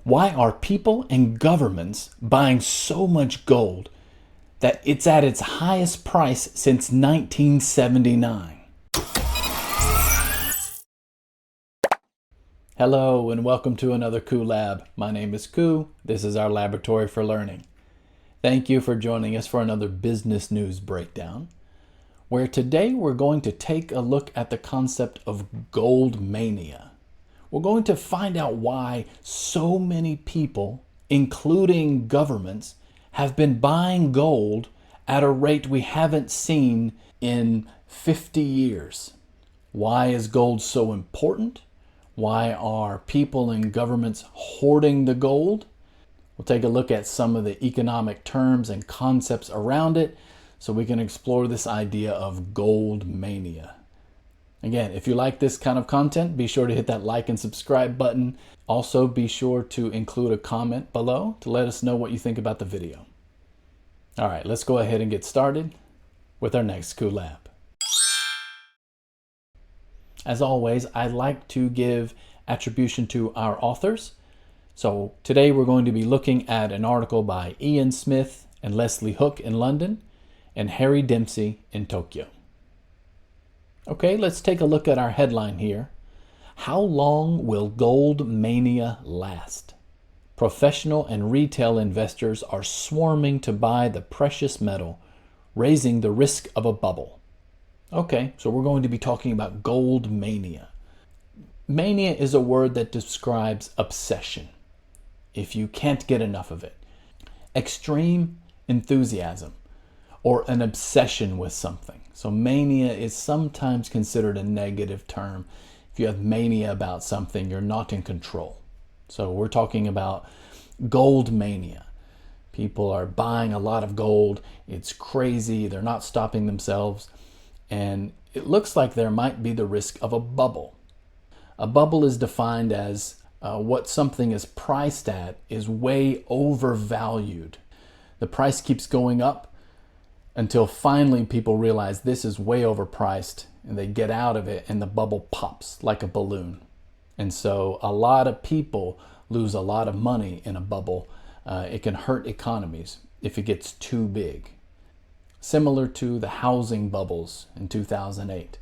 Why are people and governments buying so much gold that it's at its highest price since 1979? Hello and welcome to another KuLAB. My name is Ku. This is our laboratory for learning. Thank you for joining us for another business news breakdown, where today we're going to take a look at the concept of gold mania. We're going to find out why so many people, including governments, have been buying gold at a rate we haven't seen in 50 years. Why is gold so important? Why are people and governments hoarding the gold? We'll take a look at some of the economic terms and concepts around it so we can explore this idea of gold mania. Again, if you like this kind of content, be sure to hit that like and subscribe button. Also, be sure to include a comment below to let us know what you think about the video. All right, let's go ahead and get started with our next KuLAB. As always, I'd like to give attribution to our authors. So today we're going to be looking at an article by Ian Smith and Leslie Hook in London and Harry Dempsey in Tokyo. Okay, let's take a look at our headline here. How long will gold mania last? Professional and retail investors are swarming to buy the precious metal, raising the risk of a bubble. Okay, so we're going to be talking about gold mania. Mania is a word that describes obsession, if you can't get enough of it. Extreme enthusiasm, or an obsession with something. So mania is sometimes considered a negative term. If you have mania about something, you're not in control. So we're talking about gold mania. People are buying a lot of gold. It's crazy. They're not stopping themselves. And it looks like there might be the risk of a bubble. A bubble is defined as what something is priced at is way overvalued. The price keeps going up until finally people realize this is way overpriced and they get out of it and the bubble pops like a balloon. And so a lot of people lose a lot of money in a bubble. It can hurt economies if it gets too big. Similar to the housing bubbles in 2008.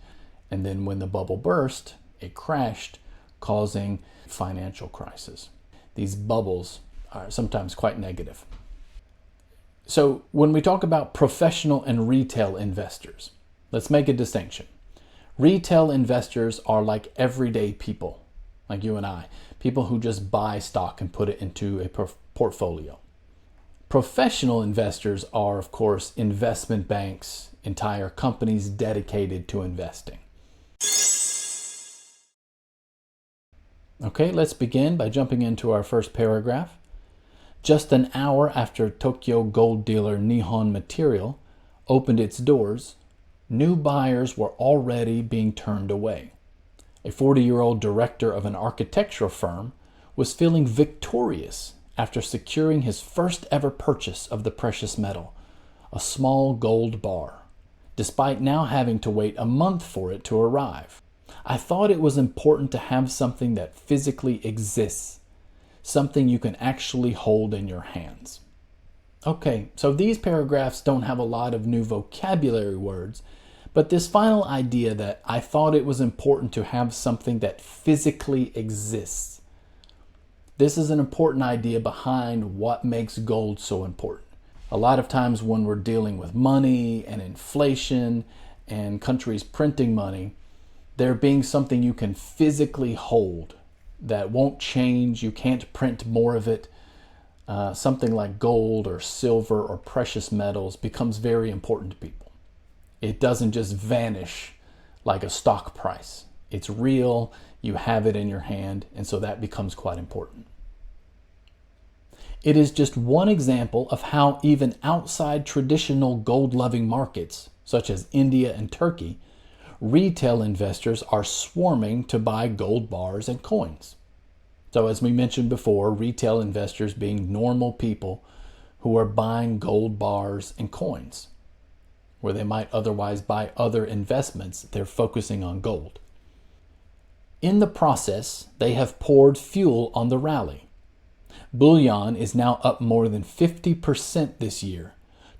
And then when the bubble burst, it crashed, causing financial crisis. These bubbles are sometimes quite negative. So when we talk about professional and retail investors, let's make a distinction. Retail investors are like everyday people, like you and I, people who just buy stock and put it into a portfolio. Professional investors are, of course, investment banks, entire companies dedicated to investing. Okay, let's begin by jumping into our first paragraph. Just an hour after Tokyo gold dealer Nihon Material opened its doors, new buyers were already being turned away. A 40-year-old director of an architectural firm was feeling victorious after securing his first ever purchase of the precious metal, a small gold bar, despite now having to wait a month for it to arrive. I thought it was important to have something that physically exists, something you can actually hold in your hands. Okay, so these paragraphs don't have a lot of new vocabulary words, but this final idea that I thought it was important to have something that physically exists. This is an important idea behind what makes gold so important. A lot of times when we're dealing with money and inflation and countries printing money, there being something you can physically hold that won't change, you can't print more of it. Something like gold or silver or precious metals becomes very important to people. It doesn't just vanish like a stock price. It's real, you have it in your hand, and so that becomes quite important. It is just one example of how even outside traditional gold-loving markets, such as India and Turkey, retail investors are swarming to buy gold bars and coins. So as we mentioned before, retail investors being normal people who are buying gold bars and coins. Where they might otherwise buy other investments, they're focusing on gold. In the process, they have poured fuel on the rally. Bullion is now up more than 50% this year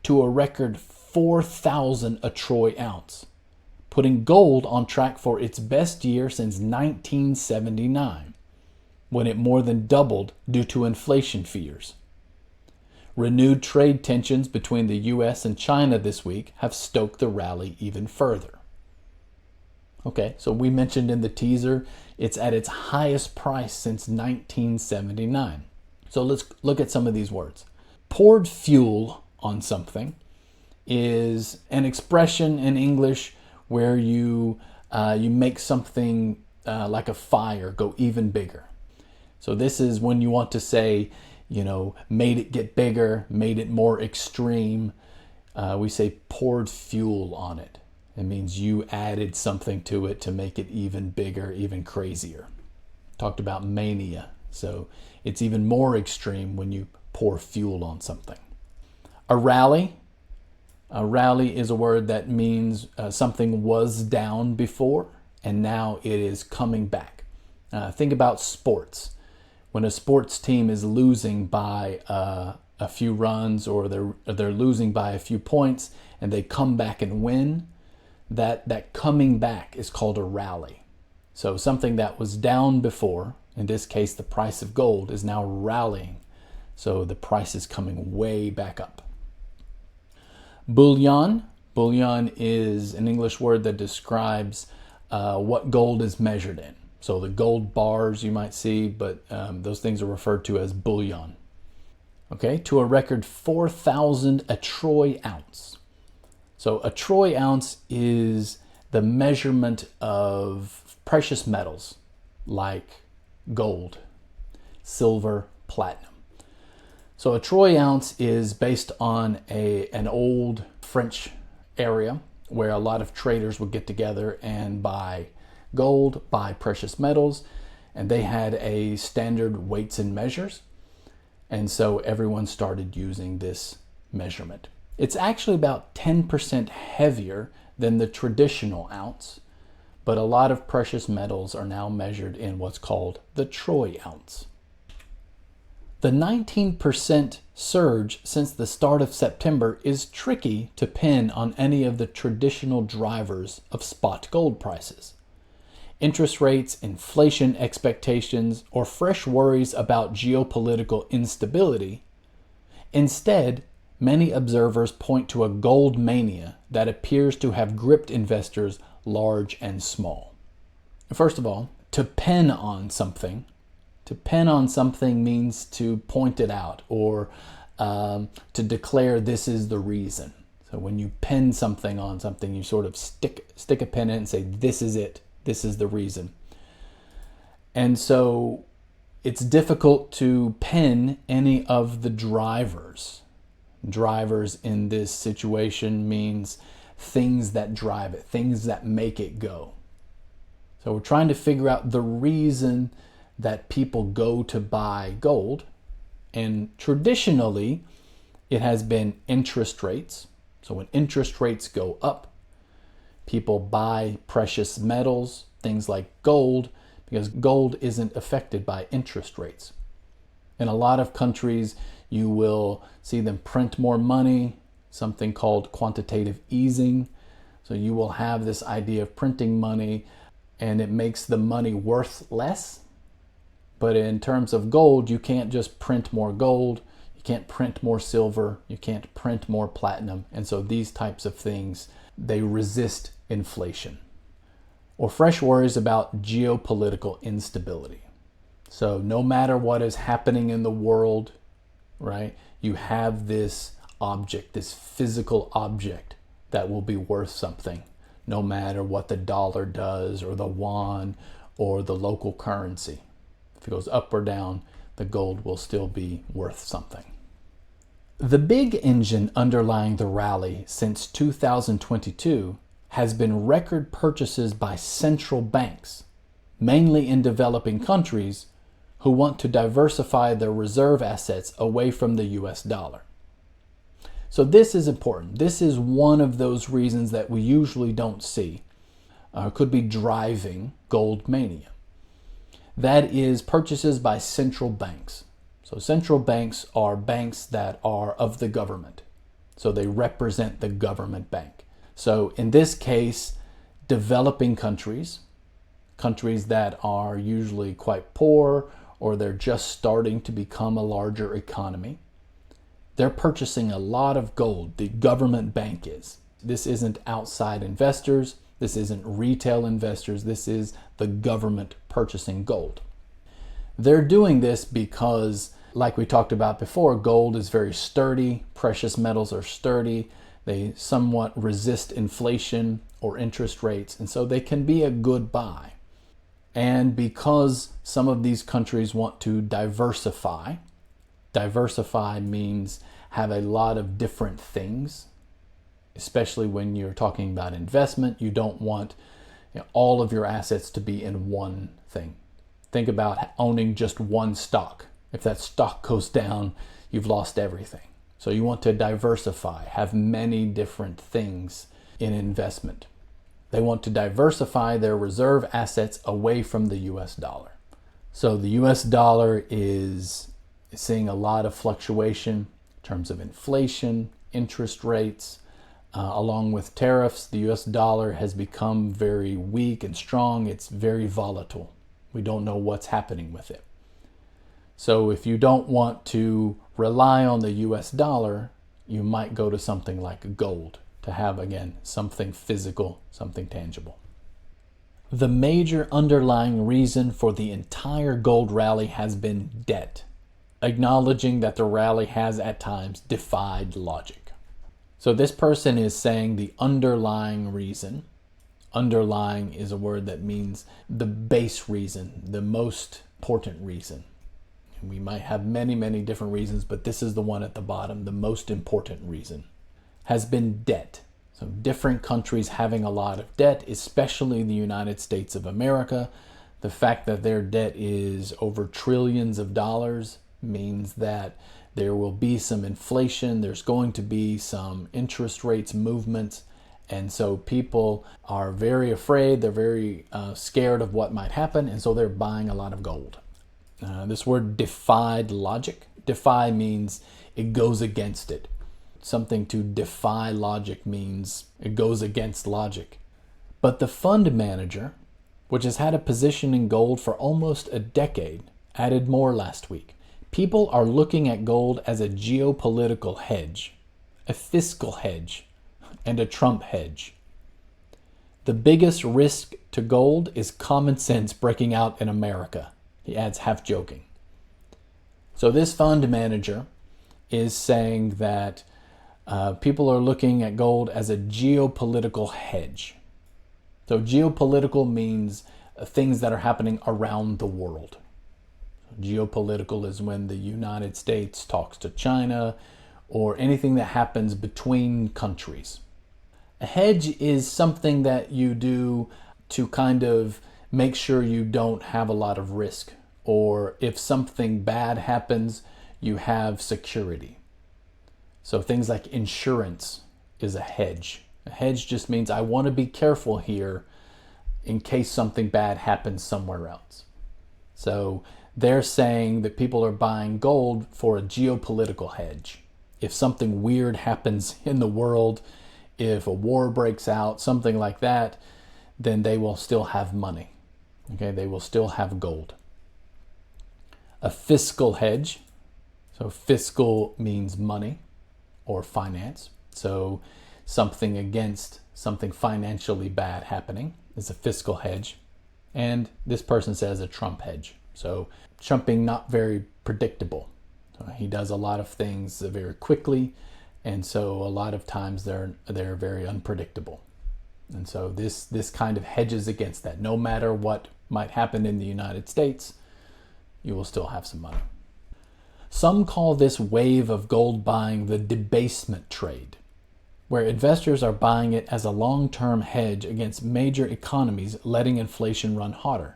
to a record 4,000 a troy ounce, putting gold on track for its best year since 1979, when it more than doubled due to inflation fears. Renewed trade tensions between the US and China this week have stoked the rally even further. Okay, so we mentioned in the teaser, it's at its highest price since 1979. So let's look at some of these words. Poured fuel on something is an expression in English where you make something like a fire go even bigger. So this is when you want to say, made it get bigger, made it more extreme. We say poured fuel on it. It means you added something to it to make it even bigger, even crazier. Talked about mania. So it's even more extreme when you pour fuel on something. A rally. A rally is a word that means something was down before and now it is coming back. Think about sports. When a sports team is losing by a few runs or they're losing by a few points and they come back and win, that coming back is called a rally. So something that was down before, in this case the price of gold, is now rallying. So the price is coming way back up. Bullion. Bullion is an English word that describes what gold is measured in. So the gold bars you might see, but those things are referred to as bullion. Okay, to a record 4,000 a troy ounce. So a troy ounce is the measurement of precious metals like gold, silver, platinum. So a troy ounce is based on an old French area where a lot of traders would get together and buy gold, buy precious metals, and they had a standard weights and measures. And so everyone started using this measurement. It's actually about 10% heavier than the traditional ounce, but a lot of precious metals are now measured in what's called the troy ounce. The 19% surge since the start of September is tricky to pin on any of the traditional drivers of spot gold prices. Interest rates, inflation expectations, or fresh worries about geopolitical instability. Instead, many observers point to a gold mania that appears to have gripped investors large and small. First of all, to pin on something means to point it out or to declare this is the reason. So when you pin something on something, you sort of stick a pin in it and say, this is it. This is the reason. And so it's difficult to pin any of the drivers. Drivers in this situation means things that drive it, things that make it go. So we're trying to figure out the reason that people go to buy gold. And traditionally, it has been interest rates. So when interest rates go up, people buy precious metals, things like gold, because gold isn't affected by interest rates. In a lot of countries, you will see them print more money, something called quantitative easing. So you will have this idea of printing money and it makes the money worth less. But in terms of gold, you can't just print more gold. You can't print more silver. You can't print more platinum. And so these types of things, they resist inflation. Or fresh worries about geopolitical instability. So no matter what is happening in the world, right, you have this object, this physical object that will be worth something, no matter what the dollar does or the yuan or the local currency. If it goes up or down, the gold will still be worth something. The big engine underlying the rally since 2022 has been record purchases by central banks, mainly in developing countries, who want to diversify their reserve assets away from the US dollar. So this is important. This is one of those reasons that we usually don't see, could be driving gold mania. That is purchases by central banks. So central banks are banks that are of the government. So they represent the government bank. So in this case, developing countries, countries that are usually quite poor or they're just starting to become a larger economy, they're purchasing a lot of gold. The government bank is. This isn't outside investors. This isn't retail investors. This is the government purchasing gold. They're doing this because, like we talked about before, gold is very sturdy. Precious metals are sturdy. They somewhat resist inflation or interest rates, and so they can be a good buy. And because some of these countries want to diversify means have a lot of different things, especially when you're talking about investment. You don't want all of your assets to be in one thing. Think about owning just one stock. If that stock goes down, you've lost everything. So you want to diversify, have many different things in investment. They want to diversify their reserve assets away from the US dollar. So the US dollar is seeing a lot of fluctuation in terms of inflation, interest rates, along with tariffs. The US dollar has become very weak and strong. It's very volatile. We don't know what's happening with it. So if you don't want to rely on the US dollar, you might go to something like gold to have, again, something physical, something tangible. The major underlying reason for the entire gold rally has been debt, acknowledging that the rally has at times defied logic. So this person is saying the underlying reason. Underlying is a word that means the base reason, the most important reason. We might have many, many different reasons, but this is the one at the bottom, the most important reason, has been debt. So different countries having a lot of debt, especially the United States of America. The fact that their debt is over trillions of dollars means that there will be some inflation, there's going to be some interest rates movements, and so people are very afraid, they're very scared of what might happen, and so they're buying a lot of gold. This word defied logic. Defy means it goes against it. Something to defy logic means it goes against logic. But the fund manager, which has had a position in gold for almost a decade, added more last week. People are looking at gold as a geopolitical hedge, a fiscal hedge, and a Trump hedge. The biggest risk to gold is common sense breaking out in America, he adds, half joking. So this fund manager is saying that people are looking at gold as a geopolitical hedge. So geopolitical means things that are happening around the world. Geopolitical is when the United States talks to China or anything that happens between countries. A hedge is something that you do to kind of make sure you don't have a lot of risk, or if something bad happens, you have security. So things like insurance is a hedge. A hedge just means I want to be careful here in case something bad happens somewhere else. So they're saying that people are buying gold for a geopolitical hedge. If something weird happens in the world, if a war breaks out, something like that, then they will still have money. Okay, they will still have gold. A fiscal hedge. So fiscal means money or finance. So something against something financially bad happening is a fiscal hedge. And this person says a Trump hedge. So Trumping not very predictable. He does a lot of things very quickly, and so a lot of times they're very unpredictable. And so this kind of hedges against that. No matter what might happen in the United States, you will still have some money. Some call this wave of gold buying the debasement trade, where investors are buying it as a long-term hedge against major economies letting inflation run hotter,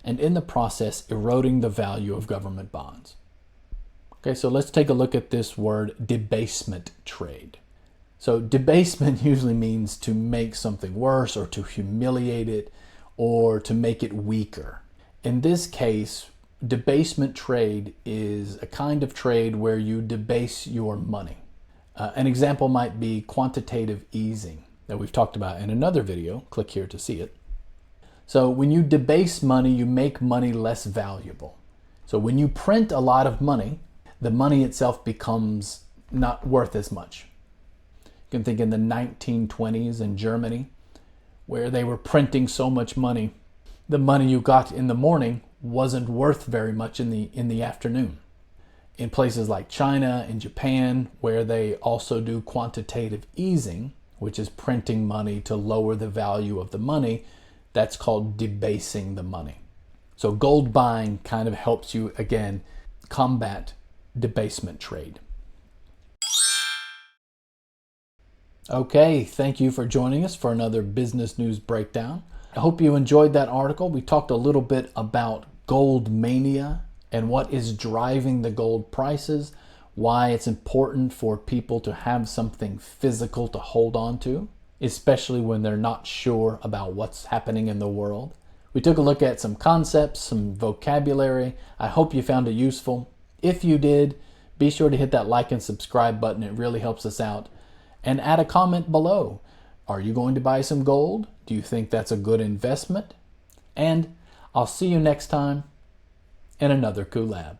and in the process eroding the value of government bonds. Okay, so let's take a look at this word, debasement trade. So debasement usually means to make something worse or to humiliate it or to make it weaker. In this case, Debasement trade is a kind of trade where you debase your money. An example might be quantitative easing that we've talked about in another video. Click here to see it. So when you debase money, you make money less valuable. So when you print a lot of money, the money itself becomes not worth as much. You can think in the 1920s in Germany, where they were printing so much money, the money you got in the morning wasn't worth very much in the afternoon. In places like China and Japan, where they also do quantitative easing, which is printing money to lower the value of the money, that's called debasing the money. So gold buying kind of helps you, again, combat debasement trade. Okay, thank you for joining us for another business news breakdown. I hope you enjoyed that article. We talked a little bit about gold mania and what is driving the gold prices, why it's important for people to have something physical to hold on to, especially when they're not sure about what's happening in the world. We took a look at some concepts, some vocabulary. I hope you found it useful. If you did, be sure to hit that like and subscribe button. It really helps us out. And add a comment below. Are you going to buy some gold? Do you think that's a good investment? And I'll see you next time in another KuLAB.